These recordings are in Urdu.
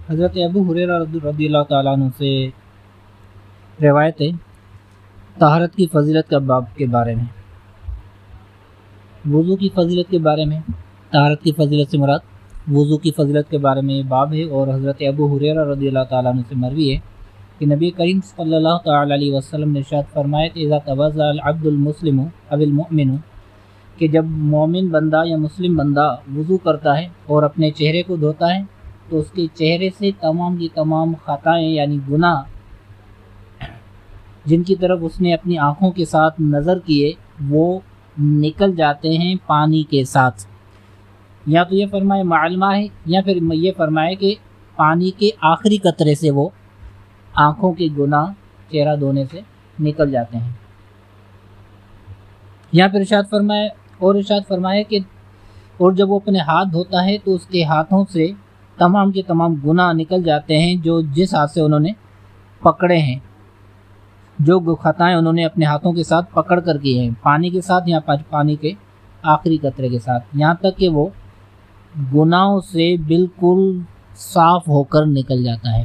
حضرت ابو ہریرہ رضی اللہ تعالیٰ عنہ سے روایت ہے طہارت کی فضیلت کا باب کے بارے میں، وضو کی فضیلت کے بارے میں۔ طہارت کی فضیلت سے مراد وضو کی فضیلت کے بارے میں یہ باب ہے، اور حضرت ابو ہریرہ رضی اللہ تعالیٰ عنہ سے مروی ہے کہ نبی کریم صلی اللہ تعالیٰ علیہ وسلم نے ارشاد فرمایا کہ اذا توضأ العبد المسلم او المؤمن، کہ جب مومن بندہ یا مسلم بندہ وضو کرتا ہے اور اپنے چہرے کو دھوتا ہے تو اس کے چہرے سے تمام کی تمام خطائیں یعنی گناہ جن کی طرف اس نے اپنی آنکھوں کے ساتھ نظر کیے وہ نکل جاتے ہیں پانی کے ساتھ۔ یا تو یہ فرمائے معلومہ ہے، یا پھر یہ فرمائے کہ پانی کے آخری قطرے سے وہ آنکھوں کے گناہ چہرہ دھونے سے نکل جاتے ہیں۔ یا پھر ارشاد فرمائے کہ اور جب وہ اپنے ہاتھ دھوتا ہے تو اس کے ہاتھوں سے تمام کے تمام گناہ نکل جاتے ہیں جو جس ہاتھ سے انہوں نے پکڑے ہیں، جو خطائیں انہوں نے اپنے ہاتھوں کے ساتھ پکڑ کر کی ہیں، پانی کے ساتھ یا پانی کے آخری قطرے کے ساتھ، یہاں تک کہ وہ گناہوں سے بالکل صاف ہو کر نکل جاتا ہے۔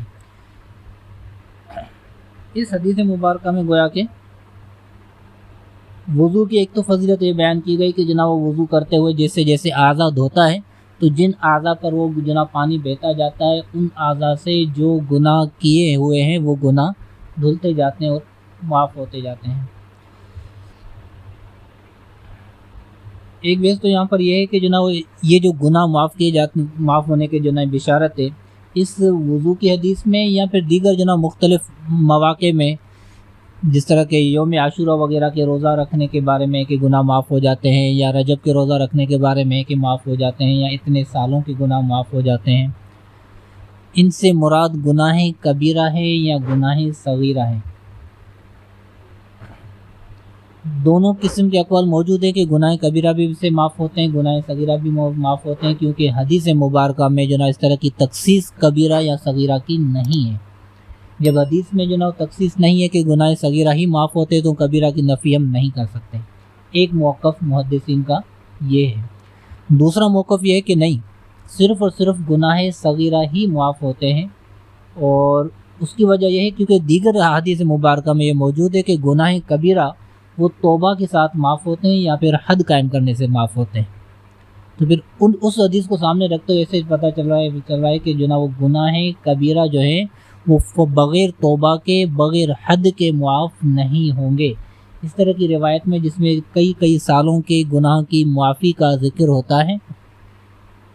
اس حدیث مبارکہ میں گویا کہ وضو کی ایک تو فضیلت یہ بیان کی گئی کہ جناب وہ وضو کرتے ہوئے جیسے جیسے اعضاء دھوتا ہے تو جن اعضاء پر وہ جناب پانی بہتا جاتا ہے ان اعضاء سے جو گناہ کیے ہوئے ہیں وہ گناہ دھلتے جاتے ہیں اور معاف ہوتے جاتے ہیں۔ ایک وجہ تو یہاں پر یہ ہے کہ جناب یہ جو گناہ معاف ہونے کے جناب بشارت ہے اس وضو کی حدیث میں، یا پھر دیگر جناب مختلف مواقع میں جس طرح کہ یوم عاشورہ وغیرہ کے روزہ رکھنے کے بارے میں کہ گناہ معاف ہو جاتے ہیں، یا رجب کے روزہ رکھنے کے بارے میں کہ معاف ہو جاتے ہیں، یا اتنے سالوں کے گناہ معاف ہو جاتے ہیں، ان سے مراد گناہ کبیرہ ہے یا گناہ صغیرہ ہے۔ دونوں قسم کے اقوال موجود ہیں کہ گناہ کبیرہ بھی سے معاف ہوتے ہیں، گناہ صغیرہ بھی معاف ہوتے ہیں، کیونکہ حدیث مبارکہ میں جو نا اس طرح کی تخصیص کبیرہ یا صغیرہ کی نہیں ہے۔ جب حدیث میں جو نا تخصیص نہیں ہے کہ گناہ صغیرہ ہی معاف ہوتے تو کبیرہ کی نفی ہم نہیں کر سکتے۔ ایک موقف محدثین کا یہ ہے۔ دوسرا موقف یہ ہے کہ نہیں، صرف اور صرف گناہ صغیرہ ہی معاف ہوتے ہیں، اور اس کی وجہ یہ ہے کیونکہ دیگر حدیث مبارکہ میں یہ موجود ہے کہ گناہ کبیرہ وہ توبہ کے ساتھ معاف ہوتے ہیں یا پھر حد قائم کرنے سے معاف ہوتے ہیں۔ تو پھر اس حدیث کو سامنے رکھتے ہوئے ایسے پتہ چل رہا ہے کہ جو نا وہ گناہ کبیرہ جو ہے وہ بغیر توبہ کے بغیر حد کے معاف نہیں ہوں گے۔ اس طرح کی روایت میں جس میں کئی سالوں کے گناہ کی معافی کا ذکر ہوتا ہے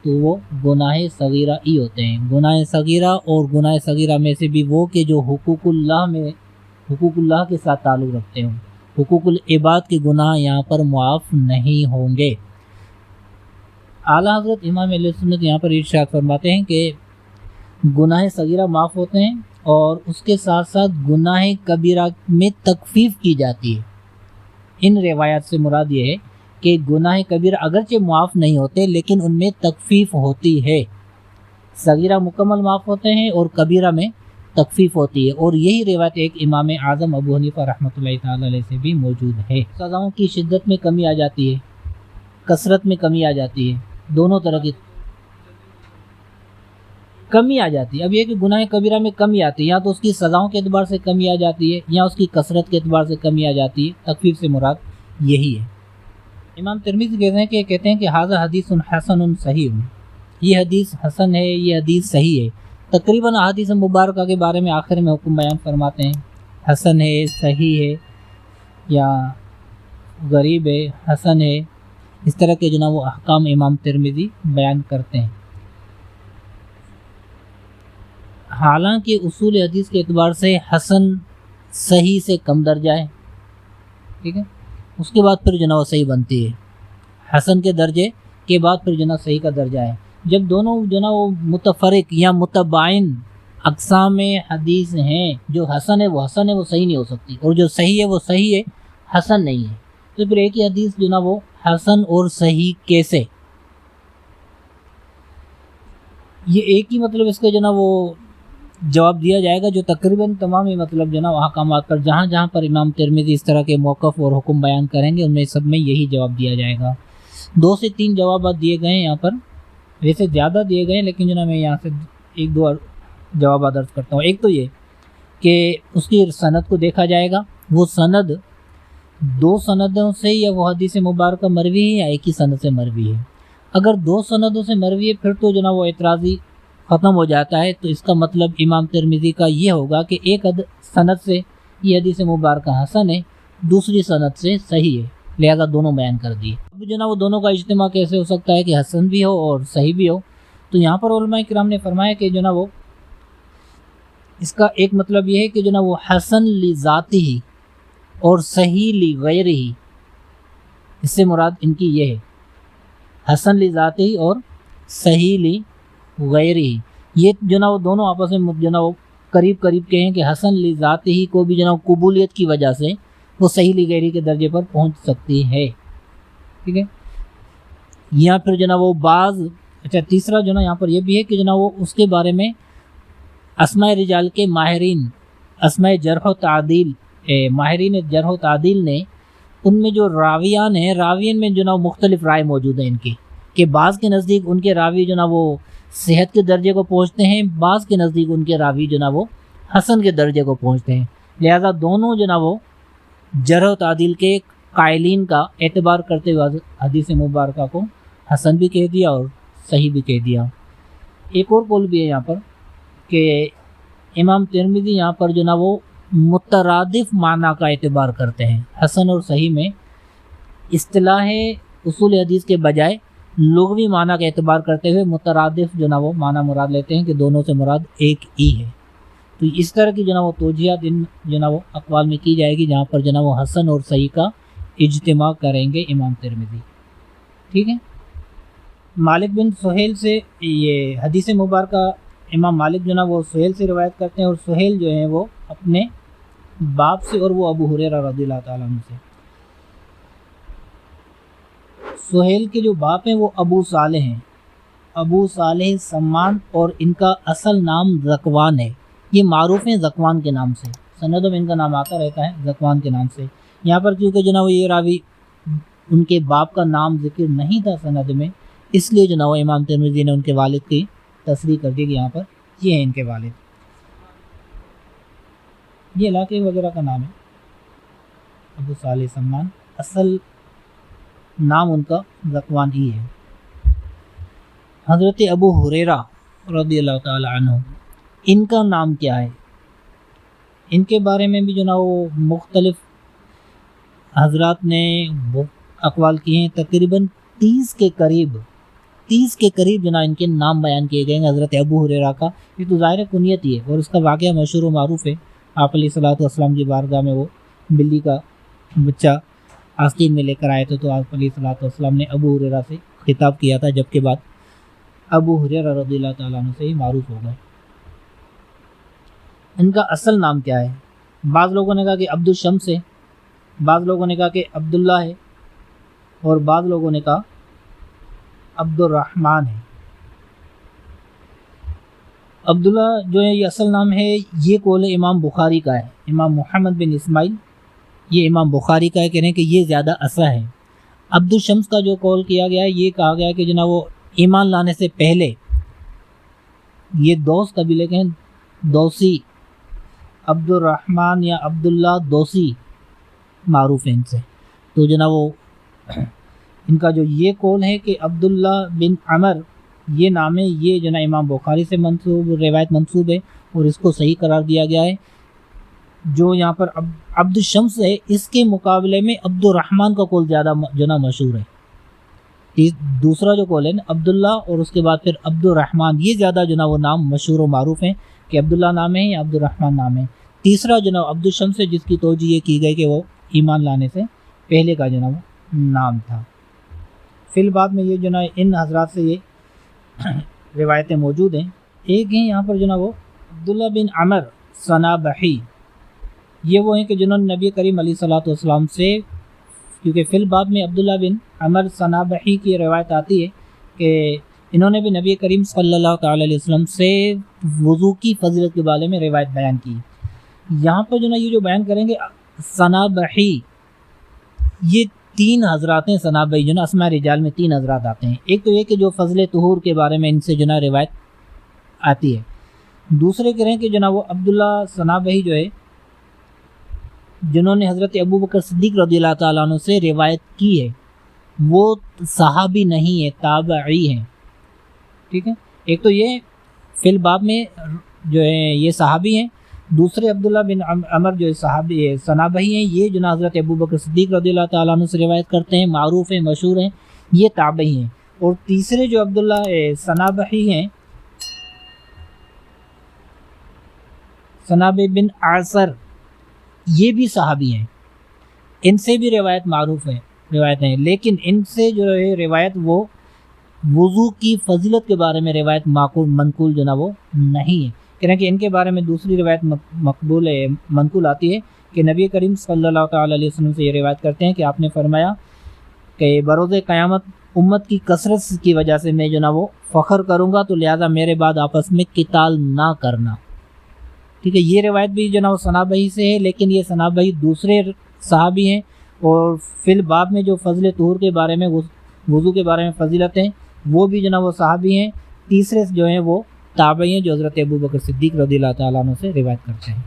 تو وہ گناہ صغیرہ ہی ہوتے ہیں۔ گناہ صغیرہ اور گناہ صغیرہ میں سے بھی وہ کہ جو حقوق اللہ کے ساتھ تعلق رکھتے ہوں، حقوق العباد کے گناہ یہاں پر معاف نہیں ہوں گے۔ اعلیٰ حضرت امام اہل سنت یہاں پر ارشاد فرماتے ہیں کہ گناہ صغیرہ معاف ہوتے ہیں، اور اس کے ساتھ ساتھ گناہ کبیرہ میں تخفیف کی جاتی ہے۔ ان روایات سے مراد یہ ہے کہ گناہ کبیرہ اگرچہ معاف نہیں ہوتے لیکن ان میں تخفیف ہوتی ہے۔ صغیرہ مکمل معاف ہوتے ہیں اور کبیرہ میں تخفیف ہوتی ہے، اور یہی روایت ایک امام اعظم ابو حنیفہ رحمۃ اللہ تعالی علیہ سے بھی موجود ہے۔ سزاؤں کی شدت میں کمی آ جاتی ہے، کثرت میں کمی آ جاتی ہے، دونوں طرح کی کمی آ جاتی ہے۔ اب یہ کہ گناہ کبیرہ میں کمی آتی ہے، یا تو اس کی سزاؤں کے اعتبار سے کمی آ جاتی ہے یا اس کی کثرت کے اعتبار سے کمی آ جاتی ہے۔ تخفیف سے مراد یہی ہے۔ امام ترمذی کہتے ہیں کہ ھذا حدیث حسن صحیح، یہ حدیث حسن ہے، یہ حدیث صحیح ہے۔ تقریباً احادیث مبارکہ کے بارے میں آخر میں حکم بیان فرماتے ہیں، حسن ہے، صحیح ہے، یا غریب ہے، حسن ہے، اس طرح کے جناب وہ احکام امام ترمذی بیان کرتے ہیں۔ حالانکہ اصول حدیث کے اعتبار سے حسن صحیح سے کم درجہ ہے، ٹھیک ہے، اس کے بعد پھر جناب صحیح بنتی ہے۔ حسن کے درجے کے بعد پھر جناب صحیح کا درجہ ہے۔ جب دونوں جناب وہ متفرق یا متباین اقسام حدیث ہیں، جو حسن ہے وہ حسن ہے، وہ صحیح نہیں ہو سکتی، اور جو صحیح ہے وہ صحیح ہے، حسن نہیں ہے۔ تو پھر ایک ہی حدیث جناب وہ حسن اور صحیح کیسے؟ یہ ایک ہی مطلب اس کا جناب وہ جواب دیا جائے گا جو تقریباً تمام ہی مطلب جناب احکامات پر جہاں پر امام ترمذی اس طرح کے موقف اور حکم بیان کریں گے ان میں سب میں یہی جواب دیا جائے گا۔ 2 سے 3 جوابات دیے گئے ہیں یہاں پر، ویسے زیادہ دیے گئے ہیں لیکن جناب میں یہاں سے 1-2 جواب درج کرتا ہوں۔ ایک تو یہ کہ اس کی سند کو دیکھا جائے گا، وہ سند دو سندوں سے یا وہ حدیث مبارکہ مروی ہے یا ایک ہی سند سے مروی ہے۔ اگر دو سندوں سے مروی ہے پھر تو جو نا وہ اعتراضی ختم ہو جاتا ہے، تو اس کا مطلب امام ترمذی کا یہ ہوگا کہ ایک سند سے یہ حدیث مبارکہ حسن ہے، دوسری سند سے صحیح ہے، لہذا دونوں بیان کر دیے۔ اب جو نا وہ دونوں کا اجتماع کیسے ہو سکتا ہے کہ حسن بھی ہو اور صحیح بھی ہو؟ تو یہاں پر علماء کرام نے فرمایا کہ جو نا وہ اس کا ایک مطلب یہ ہے کہ جو نا وہ حسن لذاتی ہی اور صحیح لغیرہ ہی، اس سے مراد ان کی یہ ہے حسن لذاتی ہی اور صحیح لغیرہ ہی۔ یہ جو نا وہ دونوں آپس میں جو نا وہ قریب قریب کے ہیں کہ حسن لذاتی ہی کو بھی جو نا قبولیت کی وجہ سے وہ صحیح لغیرہ کے درجے پر پہنچ سکتی ہے، ٹھیک ہے۔ یہاں پھر جو نا وہ بعض تیسرا جو نا یہاں پر یہ بھی ہے کہ جو نا وہ اس کے بارے میں اسماء رجال کے ماہرین، اسماء جرح و تعدیل، ماہرین جرح و تعدیل نے ان میں جو راویان ہیں، راویین میں جو نا مختلف رائے موجود ہیں ان کی، کہ بعض کے نزدیک ان کے راوی جو نا وہ صحت کے درجے کو پہنچتے ہیں، بعض کے نزدیک ان کے راوی جو نا وہ حسن کے درجے کو پہنچتے ہیں، لہذا دونوں جو نا وہ جرح و تعدیل کے قائلین کا اعتبار کرتے ہوئے حدیث مبارکہ کو حسن بھی کہہ دیا اور صحیح بھی کہہ دیا۔ ایک اور قول بھی ہے یہاں پر کہ امام ترمذی یہاں پر جو نا وہ مترادف معنی کا اعتبار کرتے ہیں، حسن اور صحیح میں اصطلاح اصول حدیث کے بجائے لغوی معنی کا اعتبار کرتے ہوئے مترادف جو نا وہ معنی مراد لیتے ہیں کہ دونوں سے مراد ایک ہی ہے۔ تو اس طرح کی جو نا وہ توجیہات ان جو نا وہ اقوال میں کی جائے گی جہاں پر جو نا وہ حسن اور صحیح کا اجتماع کریں گے امام ترمذی، ٹھیک ہے۔ مالک بن سہیل سے یہ حدیث مبارکہ امام مالک جو نا وہ سہیل سے روایت کرتے ہیں، اور سہیل جو ہیں وہ اپنے باپ سے، اور وہ ابو ہریرہ رضی اللہ تعالیٰ عنہ سے۔ سہیل کے جو باپ ہیں وہ ابو صالح ہیں، ابو صالح سمان، اور ان کا اصل نام ذکوان ہے، یہ معروف ہیں ذکوان کے نام سے، سندوں میں ان کا نام آتا رہتا ہے ذکوان کے نام سے۔ یہاں پر کیونکہ جو نا وہ یہ راوی ان کے باپ کا نام ذکر نہیں تھا سند میں، اس لیے جو نا وہ امام ترمذی نے ان کے والد کی تصریح کر دی کہ یہاں پر یہ ہیں ان کے والد، یہ علاقے وغیرہ کا نام ہے ابو صالح سمان، اصل نام ان کا ذکوان ہی ہے۔ حضرت ابو ہریرہ رضی اللہ تعالی عنہ، ان کا نام کیا ہے؟ ان کے بارے میں بھی جو نا وہ مختلف حضرات نے اقوال کیے ہیں، تقریباً 30 کے قریب جو نا ان کے نام بیان کیے گئے ہیں حضرت ابو ہریرہ کا۔ یہ تو ظاہر کنیت ہی ہے، اور اس کا واقعہ مشہور و معروف ہے، آپ علیہ الصلوۃ والسلام کی بارگاہ میں وہ بلی کا بچہ آستین میں لے کر آئے تھے، تو آپ علیہ الصلوۃ والسلام نے ابو ہریرہ سے خطاب کیا تھا، جب کے بعد ابو ہریرہ رضی اللہ تعالیٰ عنہ سے ہی معروف ہو گئے۔ ان کا اصل نام کیا ہے؟ بعض لوگوں نے کہا کہ عبد الشمس ہے، بعض لوگوں نے کہا کہ عبداللہ ہے، اور بعض لوگوں نے کہا عبد الرحمن ہے۔ عبداللہ جو ہے یہ اصل نام ہے، یہ قول امام بخاری کا ہے، امام محمد بن اسماعیل، یہ امام بخاری کا ہے، کہہ رہے ہیں کہ یہ زیادہ اصح ہے۔ عبد الشمس کا جو قول کیا گیا ہے، یہ کہا گیا ہے کہ جناب وہ ایمان لانے سے پہلے یہ دوس قبیلے کے ہیں، دوسی، عبد الرحمن یا عبداللہ دوسی معروف ہیں ان سے۔ تو جناب وہ ان کا جو یہ قول ہے کہ عبداللہ بن عمر یہ نام ہے، یہ جو نا امام بخاری سے روایت منسوب ہے، اور اس کو صحیح قرار دیا گیا ہے۔ جو یہاں پر عبد الشمس ہے، اس کے مقابلے میں عبد الرحمن کا قول زیادہ جو نا مشہور ہے۔ دوسرا جو قول ہے نا عبداللہ، اور اس کے بعد پھر عبد الرحمن، یہ زیادہ جو نا وہ نام مشہور و معروف ہیں کہ عبداللہ نام ہے یا عبد الرحمن نام ہے۔ تیسرا جو نا عبد الشمس ہے، جس کی توجہ یہ کی گئی کہ وہ ایمان لانے سے پہلے کا جو نا وہ نام تھا۔ فی البعد میں یہ جو نا ان حضرات سے یہ روایتیں موجود ہیں۔ ایک ہیں یہاں پر جو نا وہ عبداللہ بن عمر صنابحی، یہ وہ ہیں کہ جنہوں نے نبی کریم علیہ الصلوۃ والسلام سے، کیونکہ فی البعد میں عبداللہ بن عمر صنابحی کی روایت آتی ہے کہ انہوں نے بھی نبی کریم صلی اللہ تعالی علیہ وسلم سے وضو کی فضیلت کے بارے میں روایت بیان کی۔ یہاں پر جو نا یہ جو بیان کریں گے صنابحی، یہ 3 حضرات ہیں، صنابحی جو نا اسماء رجال میں 3 حضرات آتے ہیں۔ ایک تو یہ کہ جو فضل طہور کے بارے میں ان سے جو نا روایت آتی ہے، دوسرے کہہ رہے ہیں کہ جناب وہ عبداللہ صنابحی جو ہے جنہوں نے حضرت ابو بکر صدیق رضی اللہ تعالیٰ عنہ سے روایت کی ہے وہ صحابی نہیں ہے، تابعی ہیں، ٹھیک ہے۔ ایک تو یہ فی الباب میں جو ہے یہ صحابی ہیں، دوسرے عبداللہ بن عمر جو صحابی صنابحی ہیں، یہ جو حضرت ابو بکر صدیق رضی اللہ تعالیٰ عنہ سے روایت کرتے ہیں، معروف ہیں، مشہور ہیں، یہ تابعی ہیں۔ اور تیسرے جو عبداللہ صنابحی ہیں، صنابح بن عاصر، یہ بھی صحابی ہیں، ان سے بھی روایت معروف ہے، روایت ہیں، لیکن ان سے جو ہے روایت وہ وضو کی فضیلت کے بارے میں روایت منقول جو نا وہ نہیں ہے۔ کہہ رہے ہیں کہ ان کے بارے میں دوسری روایت مقبول ہے، منقول آتی ہے کہ نبی کریم صلی اللہ تعالیٰ علیہ وسلم سے یہ روایت کرتے ہیں کہ آپ نے فرمایا کہ بروز قیامت امت کی کثرت کی وجہ سے میں جو نا وہ فخر کروں گا، تو لہٰذا میرے بعد آپس میں قتال نہ کرنا، ٹھیک ہے۔ یہ روایت بھی جو نا وہ صنابحی سے ہے، لیکن یہ صنابحی دوسرے صحابی ہیں، اور فی الباب میں جو فضل طہور کے بارے میں وضو کے بارے میں فضیلت ہیں وہ بھی جو نا وہ صحابی ہیں۔ تیسرے جو ہیں وہ تابعی ہیں جو حضرت ابو بکر صدیق رضی اللہ تعالیٰ عنہ سے روایت کرتے ہیں۔